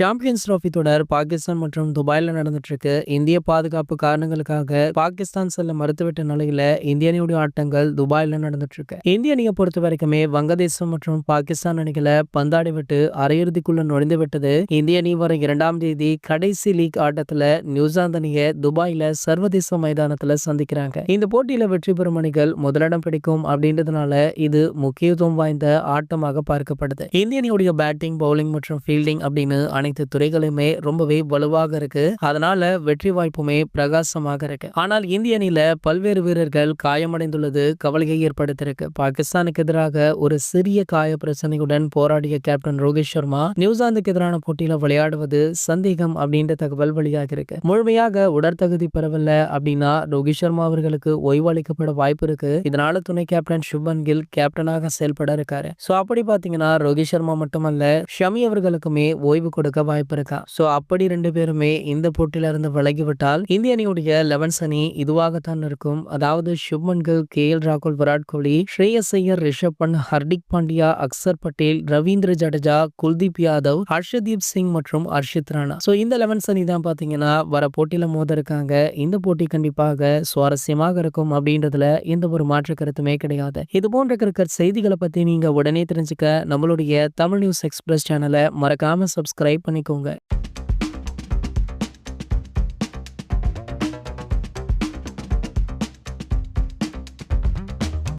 Champions trophy தொடர் பாகிஸ்தான் மற்றும் துபாயில நடந்துட்டு இருக்கு. இந்திய பாதுகாப்பு காரணங்களுக்காக பாகிஸ்தான் செல்ல மறுத்துவிட்ட நிலையில இந்திய அணியுடைய ஆட்டங்கள் துபாயில நடந்துட்டு இருக்கு. இந்திய அணியை பொறுத்த வரைக்குமே வங்கதேசம் மற்றும் பாகிஸ்தான் அணிகளை பந்தாடி விட்டு அரையிறுதிக்குள்ள நுழைந்து விட்டது. இந்திய அணி வர 2ஆம் தேதி கடைசி லீக் ஆட்டத்துல நியூசிலாந்து அணியை துபாயில சர்வதேச மைதானத்துல சந்திக்கிறாங்க. இந்த போட்டியில வெற்றி பெறும் அணிகள் முதலிடம் பிடிக்கும் அப்படின்றதுனால இது முக்கியத்துவம் வாய்ந்த ஆட்டமாக பார்க்கப்படுது. இந்திய அணியுடைய பேட்டிங், பவுலிங் மற்றும் ஃபீல்டிங் அப்படின்னு அனைத்து துறைகளுமே ரொம்பவே வலுவாக இருக்கு. அதனால வெற்றி வாய்ப்புமே பிரகாசமாக இருக்கு. ஆனால் இந்திய அணியில பல்வேறு வீரர்கள் காயமடைந்துள்ளது கவலையை ஏற்படுத்தியிருக்கு. பாகிஸ்தானுக்கு எதிராக ஒரு சிறிய காய பிரச்சனையுடன் போராடிய கேப்டன் ரோஹித் சர்மா நியூசிலாந்துக்கு எதிரான போட்டியில விளையாடுவது சந்தேகம் அப்படின்ற தகவல் வெளியாக இருக்கு. முழுமையாக உடற்தகுதி பெறவில்லை அப்படின்னா ரோஹித் சர்மா அவர்களுக்கு ஓய்வு அளிக்கப்பட வாய்ப்பு இருக்கு. இதனால துணை கேப்டன் சுப்மன் கில் கேப்டனாக செயல்பட இருக்காரு. சோ அப்படி பாத்தீங்கன்னா ரோஹித் சர்மா மட்டுமல்ல, ஷமி அவர்களுக்குமே ஓய்வு கொடுக்க வாய்ப்பு இருக்கா. சோ அப்படி 2 பேருமே இந்த போட்டியில இருந்து விலகிவிட்டால் இந்திய அணியுடைய 11 அணி இதுவாகத்தான் இருக்கும். அதாவது சுப்மன் கில், KL ராகுல், விராட் கோலி, ஸ்ரேயஸ் ஐயர், ரிஷப் பண்ட், ஹர்திக் பாண்டியா, அக்சர் பட்டேல், ரவீந்திர ஜடேஜா, குல்தீப் யாதவ், ஹர்ஷதீப் சிங் மற்றும் ஹர்ஷித் ராணா. சோ இந்த 11 அணி தான் பாத்தீங்கன்னா வர போட்டியில மோத இருக்காங்க. இந்த போட்டி கண்டிப்பாக சுவாரஸ்யமாக இருக்கும் அப்படின்றதுல எந்த ஒரு மாற்று கருத்துமே கிடையாது. இது போன்ற கிரிக்கெட் செய்திகளை பத்தி நீங்க உடனே தெரிஞ்சுக்க நம்மளுடைய தமிழ் நியூஸ் எக்ஸ்பிரஸ் சேனலை மறக்காம சப்ஸ்கிரைப் பண்ணிக்கோங்க.